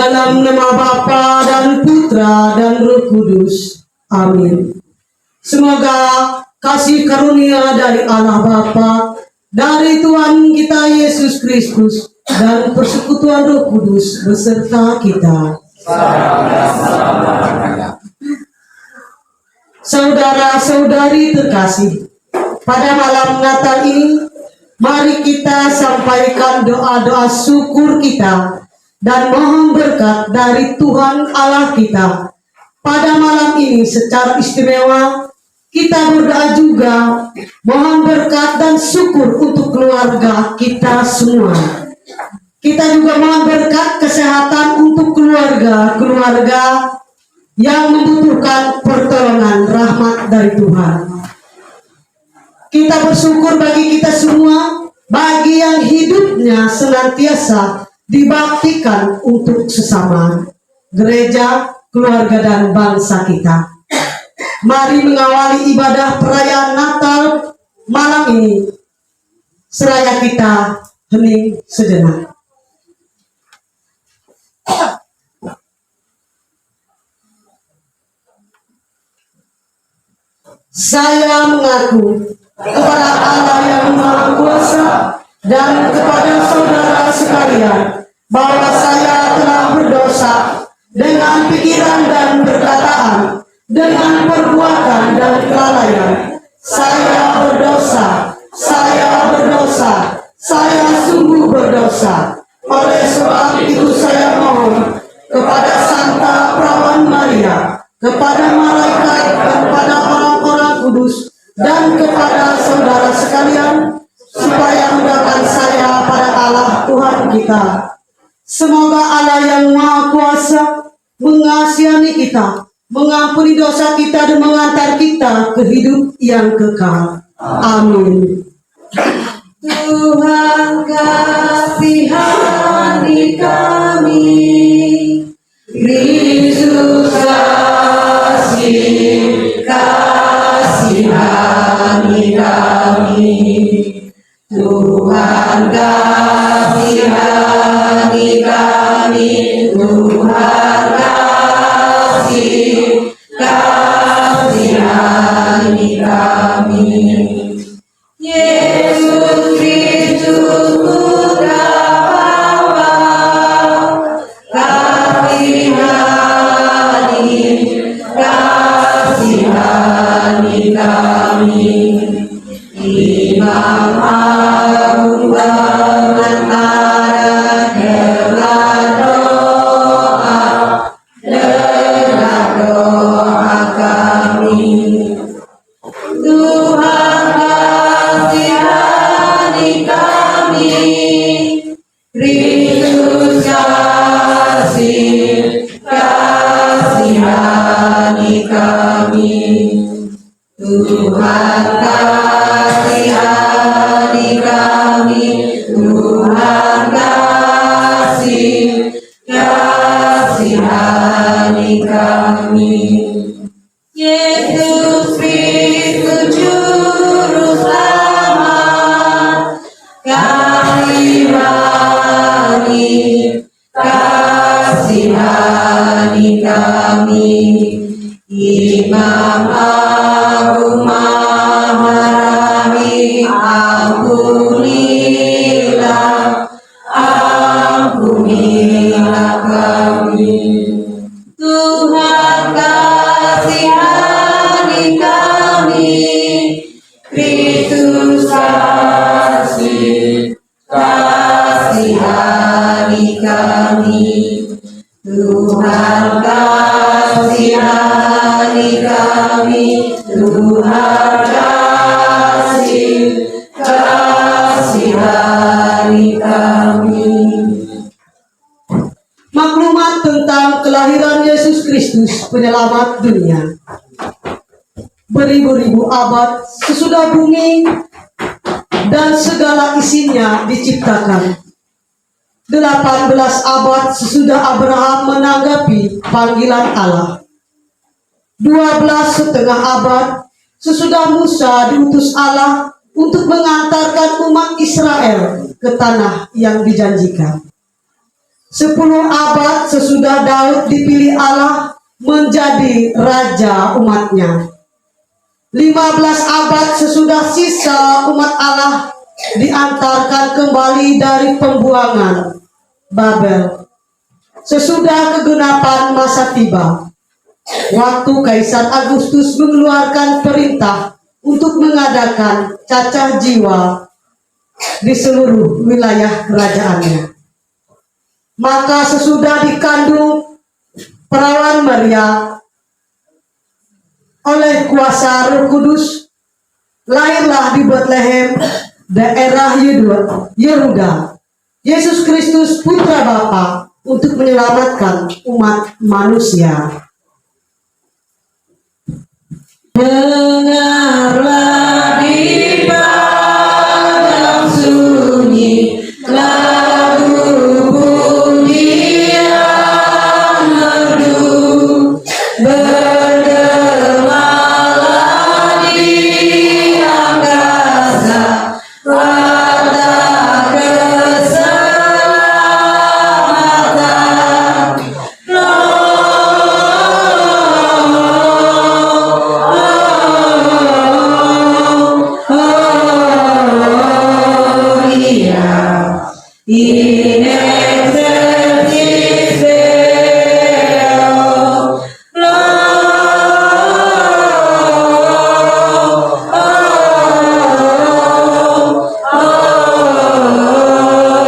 dalam nama Bapa dan Putra dan Roh Kudus. Amin. Semoga kasih karunia dari Allah Bapa, dari Tuhan kita Yesus Kristus, dan persekutuan Roh Kudus beserta kita. Saudara-saudari terkasih, pada malam Natal ini, mari kita sampaikan doa-doa syukur kita dan mohon berkat dari Tuhan Allah kita. Pada malam ini secara istimewa, kita berdoa juga mohon berkat dan syukur untuk keluarga kita semua. Kita juga mohon berkat kesehatan untuk keluarga-keluarga yang membutuhkan pertolongan rahmat dari Tuhan. Kita bersyukur bagi kita semua, bagi yang hidupnya senantiasa dibaktikan untuk sesama, gereja, keluarga, dan bangsa kita. Mari mengawali ibadah perayaan Natal malam ini, seraya kita hening sejenak. Saya mengaku kepada Allah yang Maha Kuasa dan kepada saudara sekalian bahwa saya telah berdosa dengan pikiran dan perkataan, dengan perbuatan dan kelalaian. Saya berdosa, saya sungguh berdosa. Oleh sebab itu saya mohon kepada Santa Perawan Maria, kepada malaikat, kepada orang-orang kudus, dan kepada saudara sekalian, supaya mudahkan saya pada Allah Tuhan kita. Semoga Allah yang Maha Kuasa mengasihani kita, mengampuni dosa kita, dan mengantar kita ke hidup yang kekal. Amin. Tuhan kasihani kami, Kristus kasihani kami, Tuhan kasihani kami, Tuhan kasihani kami. Yesus Kristus Putra Bapa, kasihani kami. Imam Agung bermentara dengan doa kami. Tuhan kasihani kami, Kristus kasihani kami, Tuhan kasihani kami, Tuhan kasihani kami. Yesus Kristus Juru Selamat, kasihani kami. Imam Agung Maharani, ampunilah kami. Tuhan kasihani kami, Kristus kasihani kami, Tuhan kasihani kami, Tuhan kasihani kami. Maklumat tentang kelahiran Yesus Kristus, penyelamat dunia. Beribu-ribu abad sesudah bumi dan segala isinya diciptakan, 18 abad sesudah Abraham menanggapi panggilan Allah, 12,5 abad sesudah Musa diutus Allah untuk mengantarkan umat Israel ke tanah yang dijanjikan, 10 abad sesudah Daud dipilih Allah menjadi raja umatnya. 15 abad sesudah sisa umat Allah diantarkan kembali dari pembuangan Babel. Sesudah kegenapan masa tiba, waktu Kaisar Agustus mengeluarkan perintah untuk mengadakan cacah jiwa di seluruh wilayah kerajaannya. Maka sesudah dikandung perawan Maria oleh kuasa Roh Kudus, lahirlah di Bethlehem, daerah Yehuda, Yesus Kristus Putra Bapa untuk menyelamatkan umat manusia. Dengarlah di padang sunyi lagu bunyi yang merdu, bergemalah di angkasa warta keselamatan. In excelsis Deo,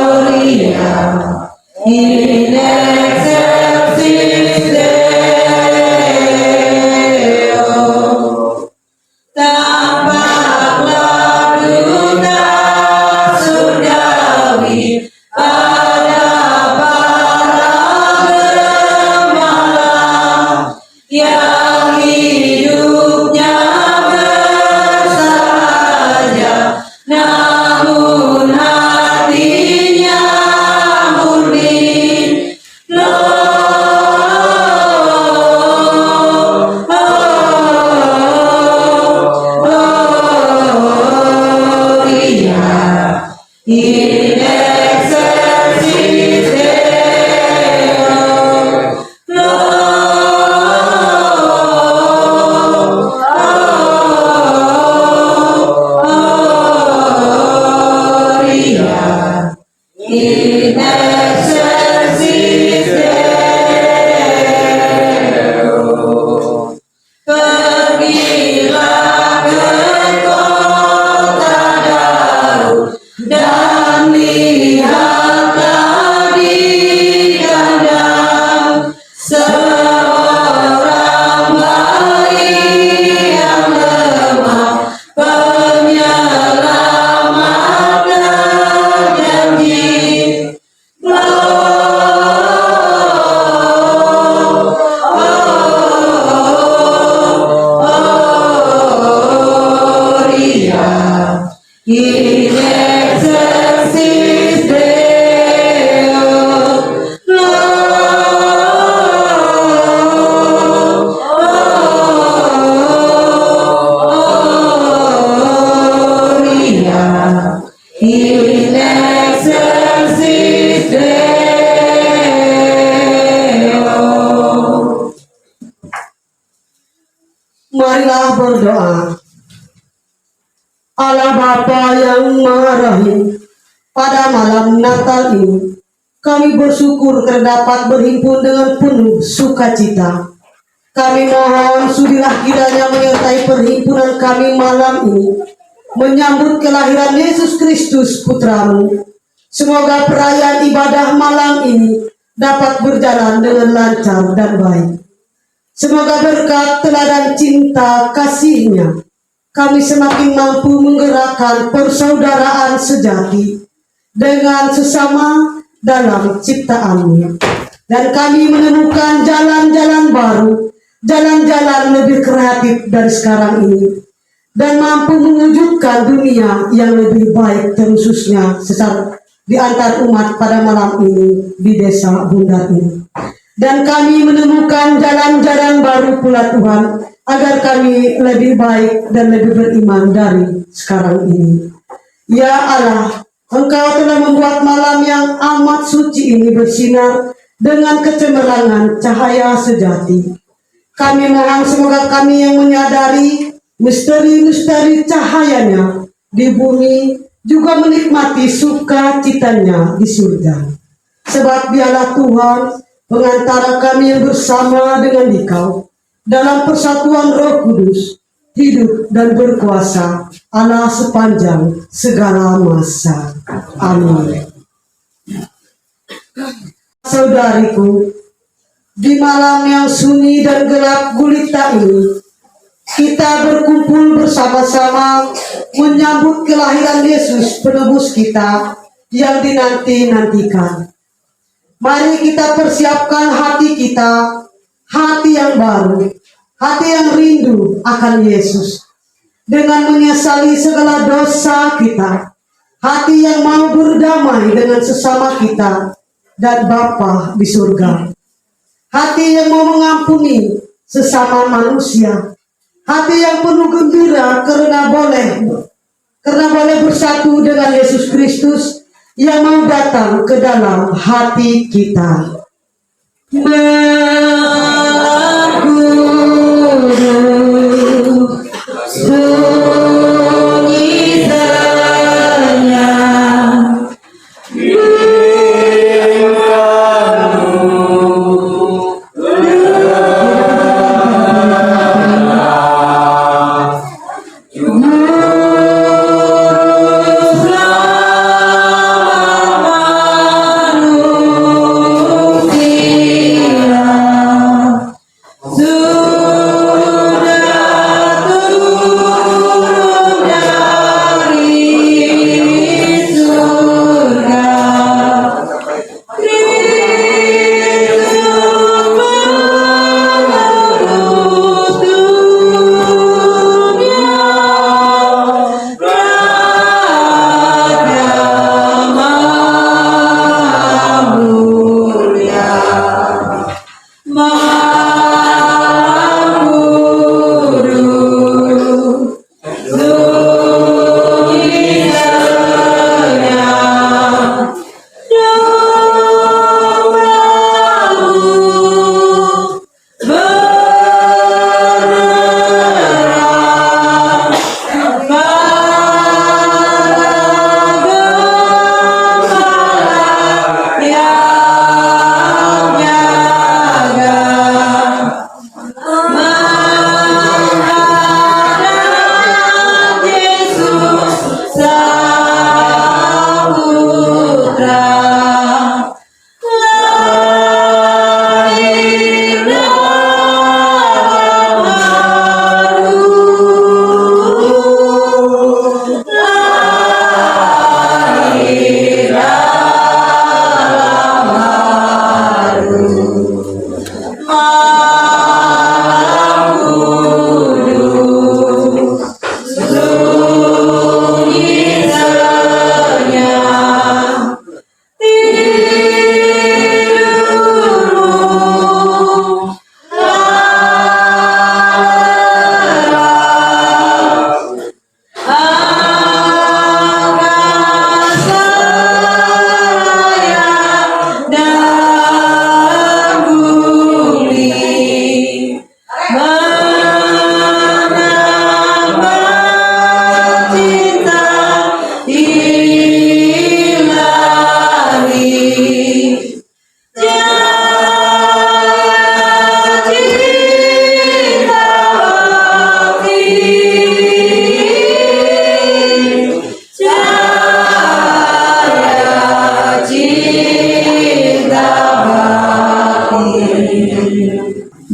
Gloria. In excelsis Deo, tampaklah duta surgawi, ada para gembala yang hidupnya bersahaja, namun hatinya murni. Gloria. In excelsis Deo, Gloria. In excelsis Deo. Pergilah ke kota Daud dan lihatlah di kandang seorang bayi yang lemah, penyelamat terjanji. Gloria. In excelsis Deo, Gloria. In excelsis Deo. Marilah berdoa. Allah Bapa yang Maha Rahim, pada malam Natal ini kami bersyukur terdapat berhimpun dengan penuh sukacita. Kami mohon sudilah kiranya menyertai perhimpunan kami malam ini menyambut kelahiran Yesus Kristus Putramu. Semoga perayaan ibadah malam ini dapat berjalan dengan lancar dan baik. Semoga berkat teladan cinta kasih-Nya kami semakin mampu menggerakkan persaudaraan sejati dengan sesama dalam ciptaan-Mu. Dan kami menemukan jalan-jalan baru, jalan-jalan lebih kreatif dari sekarang ini, dan mampu mewujudkan dunia yang lebih baik, khususnya secara di antar umat pada malam ini di desa Bundar ini. Dan kami menemukan jalan-jalan baru pula Tuhan, agar kami lebih baik dan lebih beriman dari sekarang ini. Ya Allah, Engkau telah membuat malam yang amat suci ini bersinar dengan kecemerlangan cahaya sejati. Kami mohon semoga kami yang menyadari misteri-misteri cahayanya di bumi juga menikmati sukacitanya di surga. Sebab dialah Tuhan pengantara kami yang bersama dengan Dikau dalam persatuan Roh Kudus, hidup dan berkuasa Allah sepanjang segala masa. Amin. Saudariku, di malam yang sunyi dan gelap gulita ini, kita berkumpul bersama-sama menyambut kelahiran Yesus penebus kita yang dinanti-nantikan. Mari kita persiapkan hati kita, hati yang baru, hati yang rindu akan Yesus, dengan menyesali segala dosa kita, hati yang mau berdamai dengan sesama kita dan Bapa di surga. Hati yang mau mengampuni sesama manusia, hati yang penuh gembira karena boleh bersatu dengan Yesus Kristus yang mau datang ke dalam hati kita.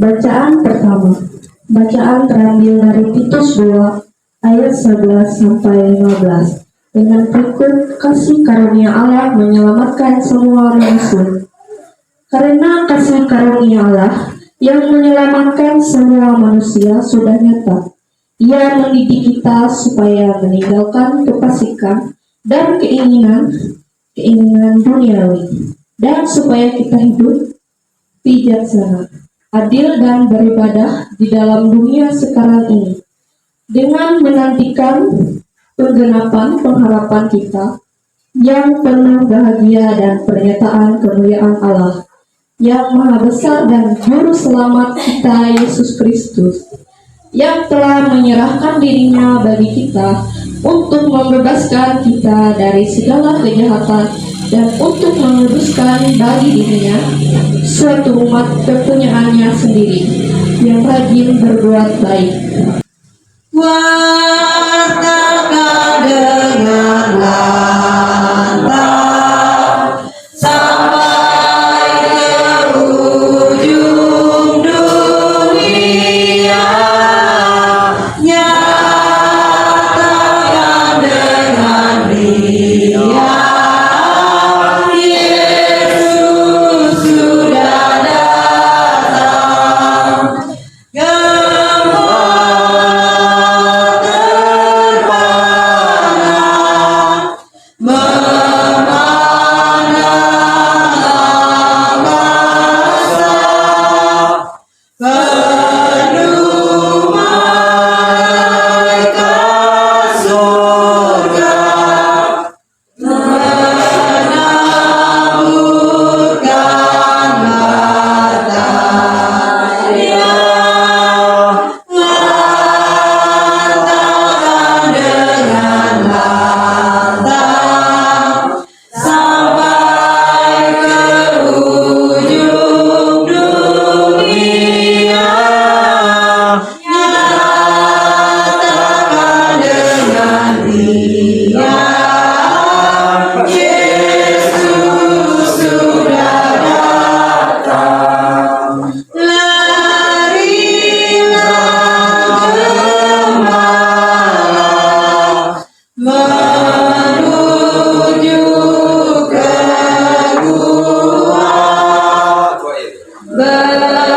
Bacaan pertama. Bacaan terambil dari Titus 2 ayat 11 sampai 15. Dengan berikut kasih karunia Allah menyelamatkan semua manusia. Karena kasih karunia Allah yang menyelamatkan semua manusia sudah nyata. Ia mendidik kita supaya meninggalkan kefasikan dan keinginan duniawi, dan supaya kita hidup bijaksana, adil dan beribadah di dalam dunia sekarang ini, dengan menantikan penggenapan pengharapan kita yang penuh bahagia dan pernyataan kemuliaan Allah, yang maha besar dan juru selamat kita Yesus Kristus, yang telah menyerahkan dirinya bagi kita untuk membebaskan kita dari segala kejahatan dan untuk menguduskan bagi dirinya suatu umat kepunyaannya sendiri yang rajin berbuat baik. Wartakan dengan lantang sampai ke ujung dunia. Nyatakan dengan riang Yesus sudah datang.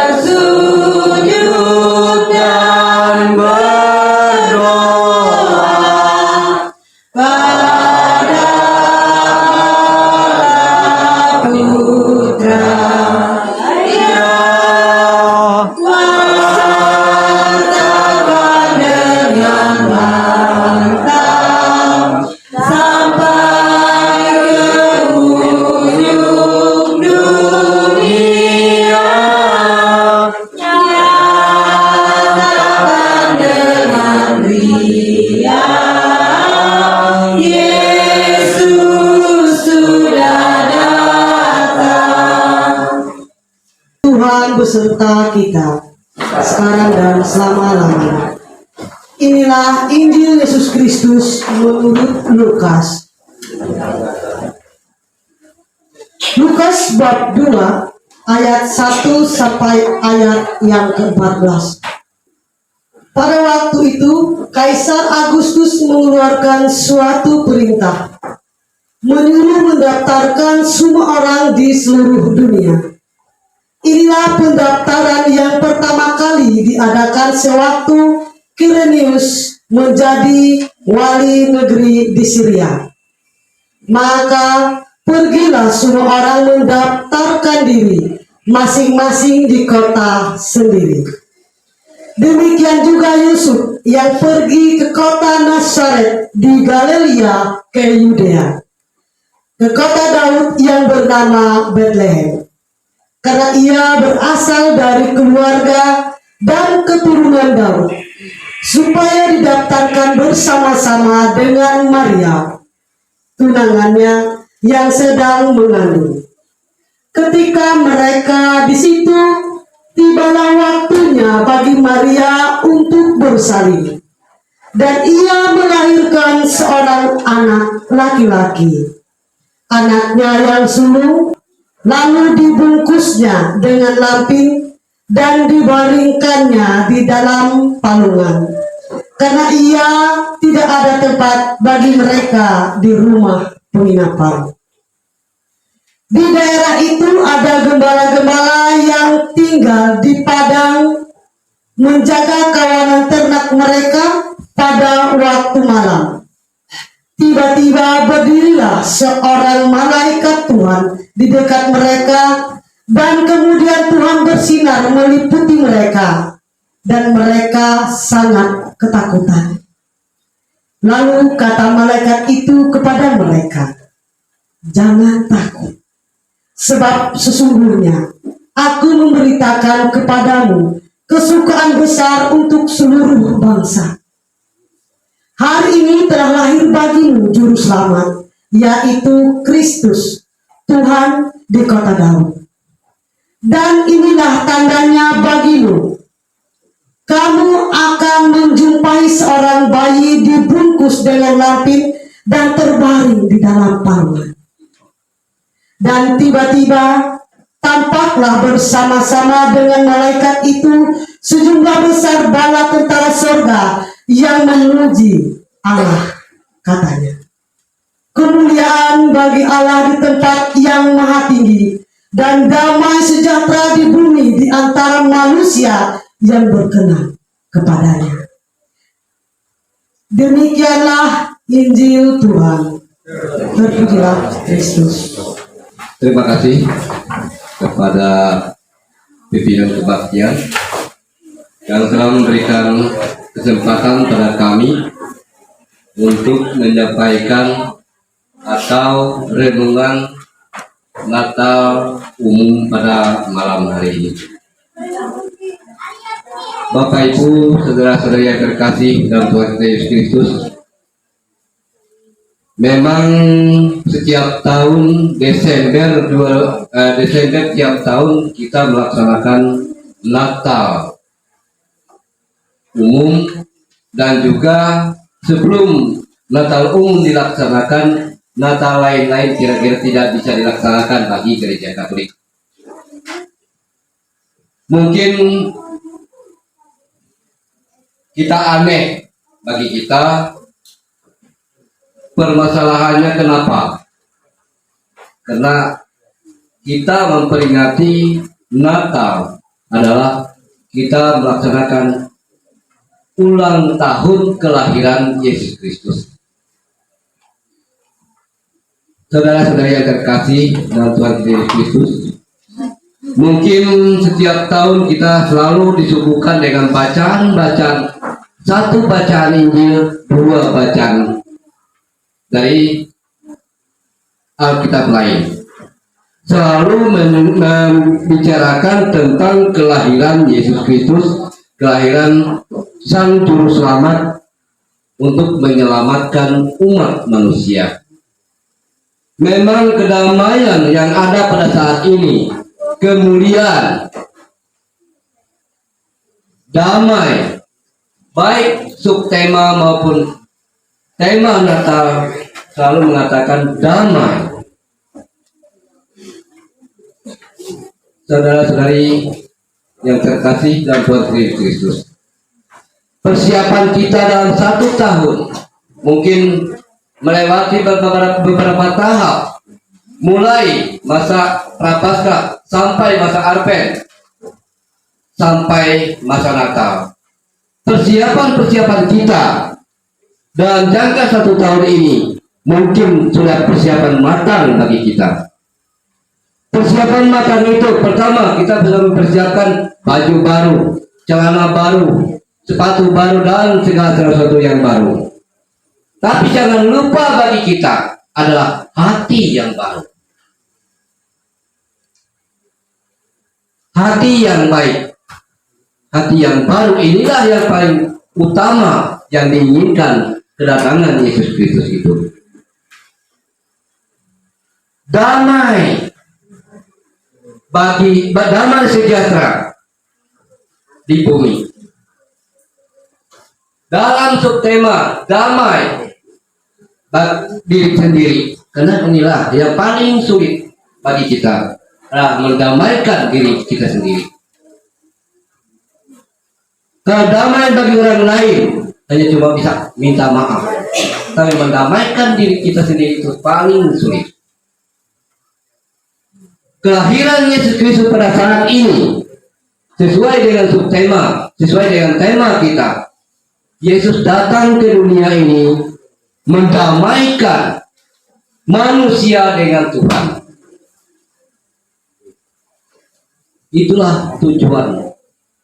Bersujud dan berdoa pada Putra. Wartakan dengan lantang sampai ke ujung dunia. Nyatakan dengan riang Yesus sudah datang. Tuhan beserta kita sekarang dan selama-lamanya. Inilah Injil Yesus Kristus menurut Lukas. Lukas bab 2 ayat 1 sampai ayat yang ke-14. Pada waktu itu Kaisar Agustus mengeluarkan suatu perintah menyuruh mendaftarkan semua orang di seluruh dunia. Inilah pendaftaran yang pertama kali diadakan sewaktu Kirenius menjadi wali negeri di Syria. Maka pergilah semua orang mendaftarkan diri masing-masing di kota sendiri. Demikian juga Yusuf yang pergi ke kota Nazaret di Galilea ke Yudea, ke kota Daud yang bernama Betlehem, karena ia berasal dari keluarga dan keturunan Daud, supaya didaftarkan bersama-sama dengan Maria, tunangannya yang sedang mengandung. Ketika mereka di situ, tibalah waktunya bagi Maria untuk bersalin, dan ia melahirkan seorang anak laki-laki, anaknya yang sulung. Lalu dibungkusnya dengan lampin dan dibaringkannya di dalam palungan, karena ia tidak ada tempat bagi mereka di rumah penginapan. Di daerah itu ada gembala-gembala yang tinggal di padang menjaga kawanan ternak mereka pada waktu malam. Tiba-tiba berdirilah seorang malaikat Tuhan di dekat mereka, dan kemudian Tuhan bersinar meliputi mereka, dan mereka sangat ketakutan. Lalu kata malaikat itu kepada mereka, jangan takut, sebab sesungguhnya aku memberitakan kepadamu kesukaan besar untuk seluruh bangsa. Hari ini telah lahir bagimu juru selamat, yaitu Kristus, Tuhan di kota Daud. Dan inilah tandanya bagimu. Kamu akan menjumpai seorang bayi dibungkus dengan lampin dan terbaring di dalam palungan. Dan tiba-tiba tampaklah bersama-sama dengan malaikat itu sejumlah besar bala tentara surga yang memuji Allah, katanya. Kemuliaan bagi Allah di tempat yang maha tinggi, dan damai sejahtera di bumi di antara manusia yang berkenan kepadanya. Demikianlah Injil Tuhan. Terpujilah Kristus. Terima kasih kepada pimpinan kebaktian yang telah memberikan kesempatan pada kami untuk menyampaikan atau renungan Natal umum pada malam hari ini. Bapak Ibu, saudara-saudari yang terkasih dalam Tuhan kita Yesus Kristus, memang setiap tahun Desember tiap tahun kita melaksanakan Natal umum, dan juga sebelum Natal umum dilaksanakan, Natal lain-lain kira-kira tidak bisa dilaksanakan bagi gereja Katolik. Mungkin kita aneh bagi kita, permasalahannya kenapa? Karena kita memperingati Natal adalah kita melaksanakan ulang tahun kelahiran Yesus Kristus. Saudara-saudari yang terkasih dalam Tuhan Yesus Kristus, mungkin setiap tahun kita selalu disuguhkan dengan bacaan-bacaan, satu bacaan Injil, dua bacaan dari Alkitab lain, selalu membicarakan tentang kelahiran Yesus Kristus, kelahiran Sang Juru Selamat untuk menyelamatkan umat manusia. Memang kedamaian yang ada pada saat ini, kemuliaan, damai, baik subtema maupun tema Natal selalu mengatakan damai. Saudara-saudari yang terkasih dalam Tuhan Yesus Kristus, persiapan kita dalam satu tahun mungkin melewati beberapa tahap, mulai masa Prapaskah sampai masa Advent sampai masa Natal. Persiapan kita dalam jangka satu tahun ini mungkin sudah persiapan matang bagi kita. Persiapan matang itu, pertama kita bisa mempersiapkan baju baru, celana baru, sepatu baru, dan segala sesuatu yang baru. Tapi jangan lupa bagi kita adalah hati yang baru, hati yang baik, hati yang baru. Inilah yang paling utama yang diinginkan kedatangan Yesus Kristus itu. Damai, damai sejahtera di bumi. Dalam subtema damai diri sendiri, karena inilah yang paling sulit bagi kita, adalah mendamaikan diri kita sendiri. Kedamaian bagi orang lain hanya cuma bisa minta maaf, tapi mendamaikan diri kita sendiri itu paling sulit. Kelahiran Yesus Kristus pada saat ini sesuai dengan subtema, sesuai dengan tema kita. Yesus datang ke dunia ini mendamaikan manusia dengan Tuhan. Itulah tujuan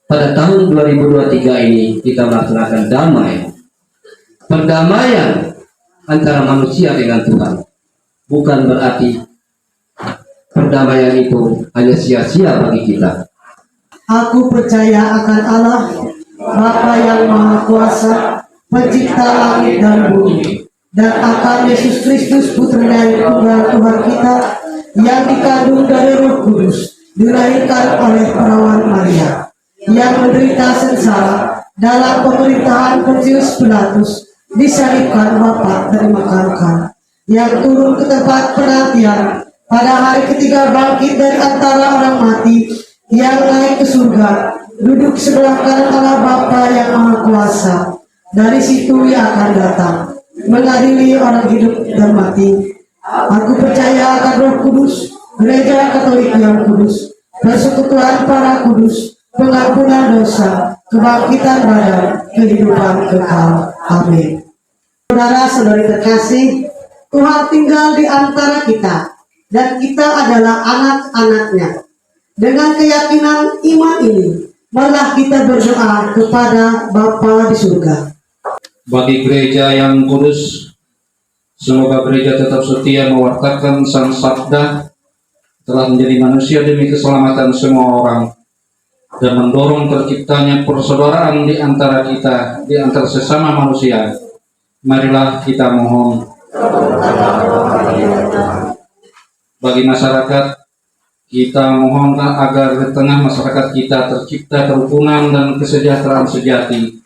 pada tahun 2023 ini kita melaksanakan damai, perdamaian antara manusia dengan Tuhan. bukan berarti perdamaian itu hanya sia-sia bagi kita. Aku percaya akan Allah, Bapa yang Maha Kuasa, Pencipta langit dan bumi, dan akan Yesus Kristus Putra yang Tunggal Tuhan kita, yang dikandung dari Roh Kudus, dilahirkan oleh perawan Maria, yang menderita sengsara dalam pemerintahan Pontius Pilatus, disalibkan, wafat dan dimakamkan, yang turun ke tempat penantian, pada hari ketiga bangkit dari antara orang mati, yang naik ke surga, duduk sebelah kanan Allah Bapa yang Maha Kuasa. Dari situ ia akan datang, mengadili orang hidup dan mati. Aku percaya akan Roh Kudus, Gereja Katolik yang kudus, persekutuan para kudus, pengampunan dosa, kebangkitan badan, kehidupan kekal. Amin. Saudara-saudari terkasih, Tuhan tinggal di antara kita, dan kita adalah anak-anaknya. Dengan keyakinan iman ini, marilah kita berdoa kepada Bapa di surga. Bagi gereja yang kudus, semoga gereja tetap setia mewartakan sang sabda, telah menjadi manusia demi keselamatan semua orang, dan mendorong terciptanya persaudaraan di antara kita, di antara sesama manusia. Marilah kita mohon. Bagi masyarakat, kita mohonkan agar di tengah masyarakat kita tercipta kerukunan dan kesejahteraan sejati.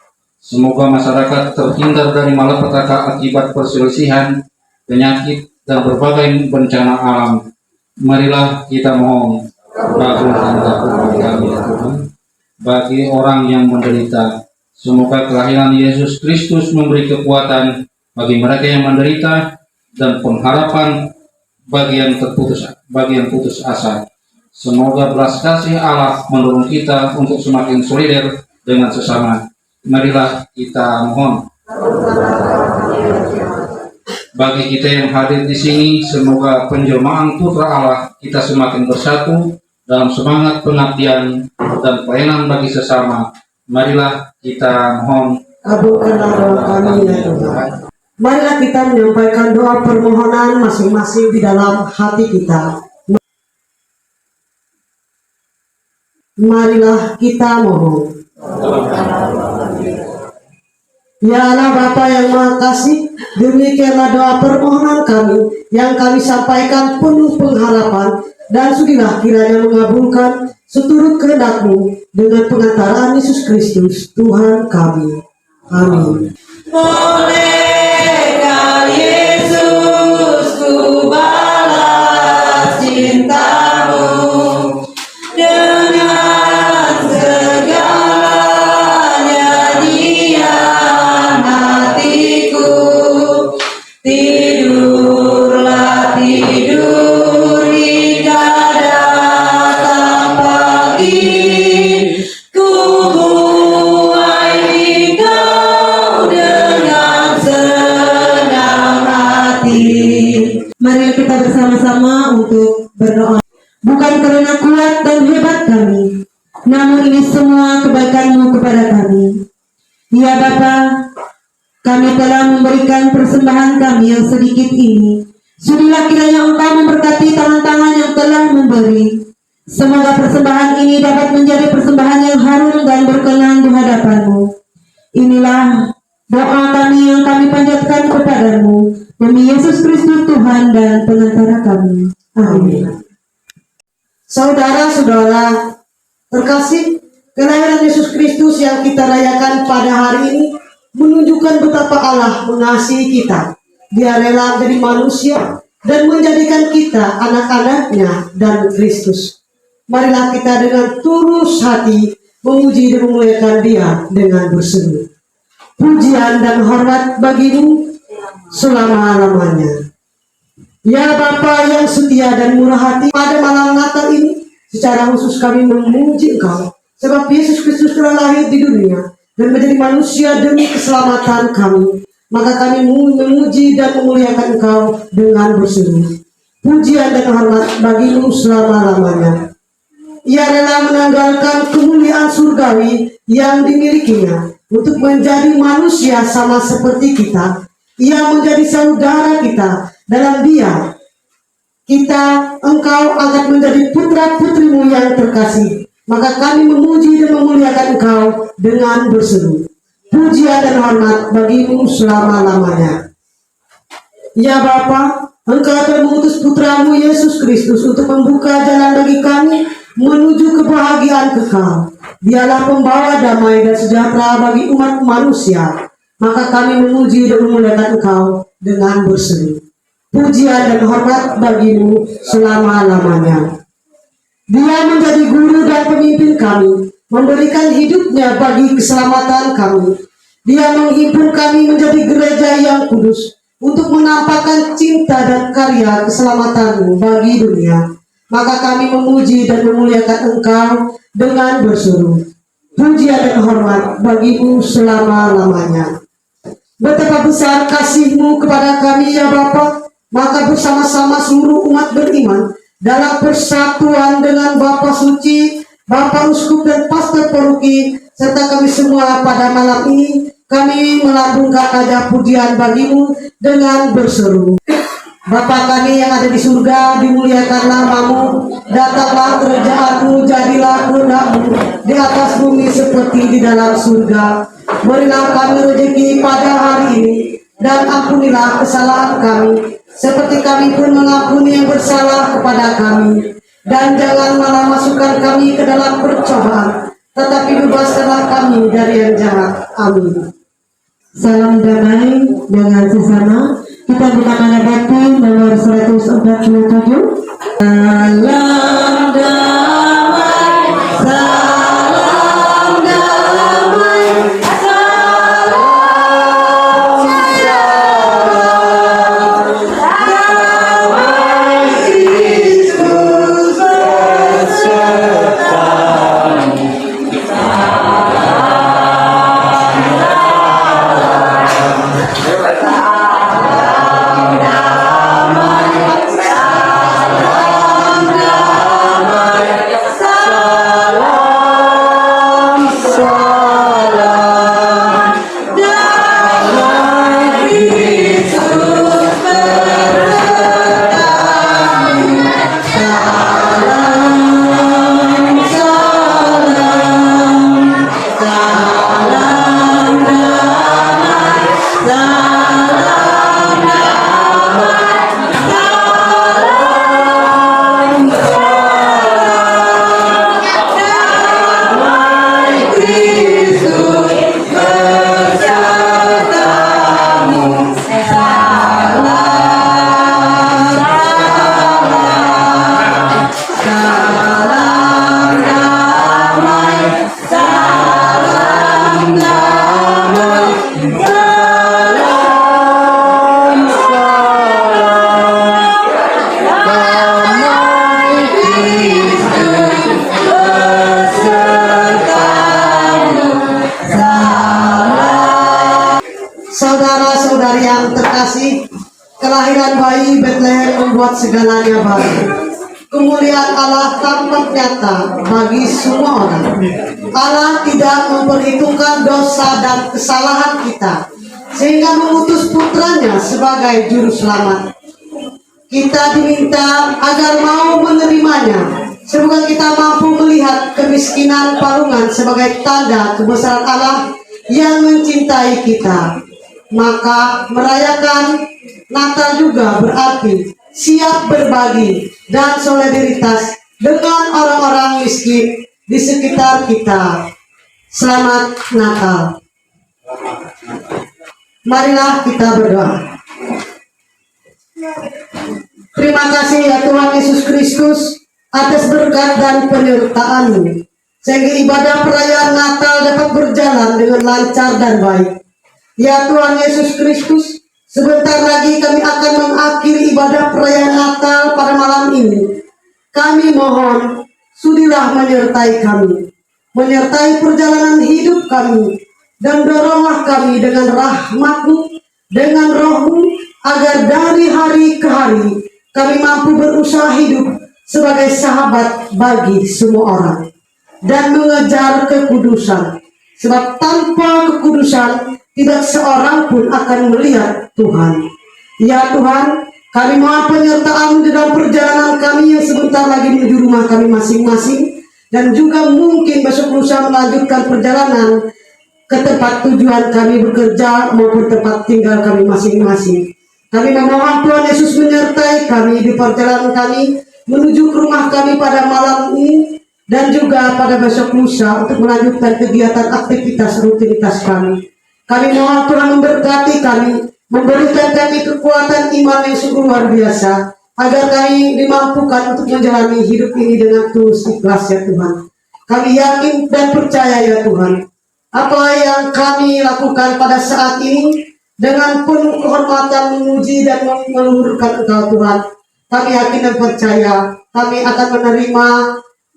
Semoga masyarakat terhindar dari malapetaka akibat perselisihan, penyakit, dan berbagai bencana alam. Marilah kita mohon. Bagi orang yang menderita, semoga kelahiran Yesus Kristus memberi kekuatan bagi mereka yang menderita dan pengharapan bagi yang putus asa. Semoga belas kasih Allah mendorong kita untuk semakin solider dengan sesama. Marilah kita mohon. Bagi kita yang hadir di sini, semoga penjelmaan Putra Allah kita semakin bersatu dalam semangat pengabdian dan pelayanan bagi sesama. Marilah kita mohon. Kabulkanlah doa kami ya Tuhan. Marilah kita menyampaikan doa permohonan masing-masing di dalam hati kita. Marilah kita mohon. Ya Allah Bapa yang Maha Kasih, demikianlah doa permohonan kami yang kami sampaikan penuh pengharapan, dan sudilah kiranya mengabulkan seturut kehendak-Mu dengan pengantaraan Yesus Kristus Tuhan kami. Amin. Bolehkah Yesus ku balas cinta-Mu dengan segala nyanyian hatiku. Tidurlah tidur hingga datang pagi, ku buai engkau dengan senang hati. Mari kita bersama-sama untuk berdoa. Bukan karena kuat dan hebat kami, namun ini semua kebaikan-Mu kepada kami. Ya Bapa, kami telah memberikan persembahan kami yang sedikit ini. Sudilah kiranya Engkau memberkati tangan-tangan yang telah memberi. Semoga persembahan ini dapat menjadi persembahan yang harum dan berkenan di hadapan-Mu. Inilah doa kami yang kami panjatkan kepadamu, demi Yesus Kristus Tuhan dan pengantara kami. Amin. Saudara-saudara terkasih, kelahiran Yesus Kristus yang kita rayakan pada hari ini menunjukkan betapa Allah mengasihi kita. Dia rela jadi manusia dan menjadikan kita anak-anaknya dan Kristus. Marilah kita dengan tulus hati memuji dan memuliakan Dia dengan berseru. Pujian dan hormat bagi-Mu selama-lamanya. Ya Bapa yang setia dan murah hati, pada malam Natal ini secara khusus kami memuji Engkau, sebab Yesus Kristus telah lahir di dunia dan menjadi manusia demi keselamatan kami. Maka kami memuji dan memuliakan Engkau dengan berseru. Pujian dan hormat bagi-Mu selama-lamanya. Ia rela menanggalkan kemuliaan surgawi yang dimilikinya untuk menjadi manusia sama seperti kita. Ia menjadi saudara kita dalam Dia Engkau angkat menjadi putra-putrimu yang terkasih. Maka kami memuji dan memuliakan Engkau dengan berseru. Pujian dan hormat bagimu selama-lamanya. Ya Bapa, Engkau telah mengutus putramu Yesus Kristus untuk membuka jalan bagi kami menuju kebahagiaan kekal. Dialah pembawa damai dan sejahtera bagi umat manusia. Maka kami memuji dan memuliakan Engkau dengan berseru. Pujian dan hormat bagimu selama-lamanya. Dia menjadi guru dan pemimpin kami, memberikan hidupnya bagi keselamatan kami. Dia menghimpun kami menjadi gereja yang kudus untuk menampakkan cinta dan karya keselamatan bagi dunia. Maka kami memuji dan memuliakan Engkau dengan berseru. Pujian dan hormat bagimu selama-lamanya. Betapa besar kasih-Mu kepada kami ya Bapa. Maka bersama-sama seluruh umat beriman dalam persatuan dengan Bapa Suci, Bapa Uskup dan Pastor Paroki, serta kami semua pada malam ini, kami melambungkan nada pujian bagimu dengan berseru. Bapa kami yang ada di surga, dimuliakanlah namamu, datanglah kerajaan-Mu, jadilah kehendak-Mu di atas bumi seperti di dalam surga. Berilah kami rezeki pada hari ini, dan ampunilah kesalahan kami, seperti kami pun mengampuni yang bersalah kepada kami. Dan jangan malah masukkan kami ke dalam percobaan, tetapi bebaskanlah kami dari yang jahat. Amin. Salam damai dengan sesama. Kita buka menghadapi nomor 147. Salam damai, salam damai, salam damai Kristus besertamu. Saudara-saudari yang terkasih, kelahiran bayi Bethlehem membuat segalanya baru. Kemuliaan Allah tampak nyata bagi semua orang. Allah tidak memperhitungkan dosa dan kesalahan kita, sehingga mengutus putranya sebagai juru selamat. Kita diminta agar mau menerimanya. Semoga kita mampu melihat kemiskinan palungan sebagai tanda kebesaran Allah yang mencintai kita. Maka merayakan Natal juga berarti siap berbagi dan solidaritas dengan orang-orang miskin di sekitar kita. Selamat Natal. Marilah kita berdoa. Terima kasih ya Tuhan Yesus Kristus atas berkat dan penyertaan-Mu, sehingga ibadah perayaan Natal dapat berjalan dengan lancar dan baik. Ya Tuhan Yesus Kristus, sebentar lagi kami akan mengakhiri ibadah perayaan Natal pada malam ini. Kami mohon, sudilah menyertai kami, menyertai perjalanan hidup kami, dan doronglah kami dengan rahmat-Mu, dengan Roh-Mu, agar dari hari ke hari kami mampu berusaha hidup sebagai sahabat bagi semua orang dan mengejar kekudusan. Sebab tanpa kekudusan tidak seorang pun akan melihat Tuhan. Ya Tuhan, Kami mohon penyertaan di dalam perjalanan kami yang sebentar lagi menuju rumah kami masing-masing, dan juga mungkin besok lusa melanjutkan perjalanan ke tempat tujuan kami bekerja maupun tempat tinggal kami masing-masing. Kami memohon Tuhan Yesus menyertai kami di perjalanan kami menuju ke rumah kami pada malam ini, dan juga pada besok lusa untuk melanjutkan kegiatan aktivitas rutinitas kami. Kami mohon Tuhan memberkati kami, memberikan kami kekuatan iman yang sungguh luar biasa, agar kami dimampukan untuk menjalani hidup ini dengan tulus ikhlas ya Tuhan. Kami yakin dan percaya ya Tuhan, apa yang kami lakukan pada saat ini dengan penuh kehormatan memuji dan meluhurkan Engkau Tuhan. Kami yakin dan percaya kami akan menerima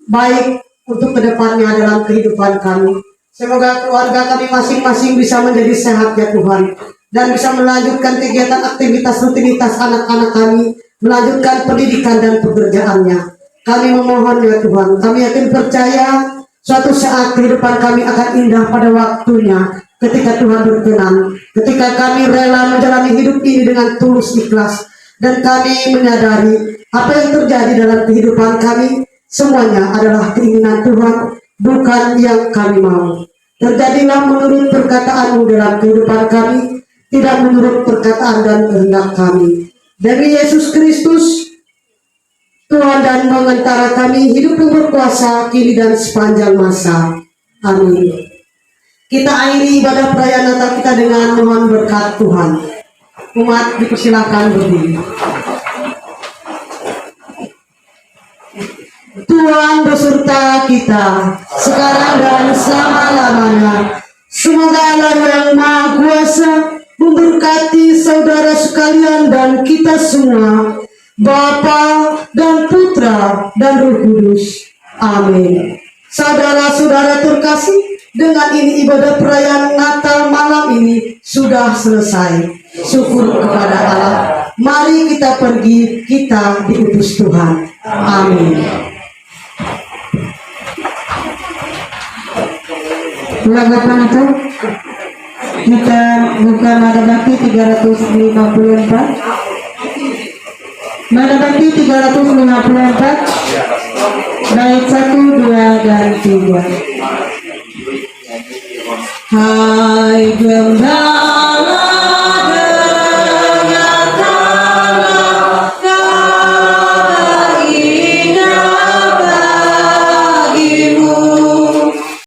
baik untuk kedepannya dalam kehidupan kami. Semoga keluarga kami masing-masing bisa menjadi sehat ya Tuhan, dan bisa melanjutkan kegiatan aktivitas rutinitas anak-anak kami, melanjutkan pendidikan dan pekerjaannya. Kami memohon ya Tuhan, kami yakin percaya suatu saat kehidupan kami akan indah pada waktunya, ketika Tuhan berkenan, ketika kami rela menjalani hidup ini dengan tulus ikhlas, dan kami menyadari apa yang terjadi dalam kehidupan kami semuanya adalah keinginan Tuhan, bukan yang kami mau. Terjadilah menurut perkataan-Mu dalam kehidupan kami, tidak menurut perkataan dan kehendak kami. Demi Yesus Kristus, Tuhan dan pengantara kami, hidup yang berkuasa kini dan sepanjang masa. Amin. Kita akhiri ibadah perayaan Natal kita dengan mohon berkat Tuhan. Umat dipersilakan berdiri. Tuhan beserta kita sekarang dan selama-lamanya. Semoga Allah yang Maha Kuasa memberkati saudara sekalian dan kita semua, Bapa dan Putra dan Roh Kudus. Amin. Saudara-saudara terkasih, dengan ini ibadah perayaan Natal malam ini sudah selesai. Syukur kepada Allah. Mari kita pergi, kita diutus Tuhan. Amin. Tanggapan itu kita buka Nada Bakti 354. Nada Bakti 354 bait 1, 2, dan 3. Hai gembala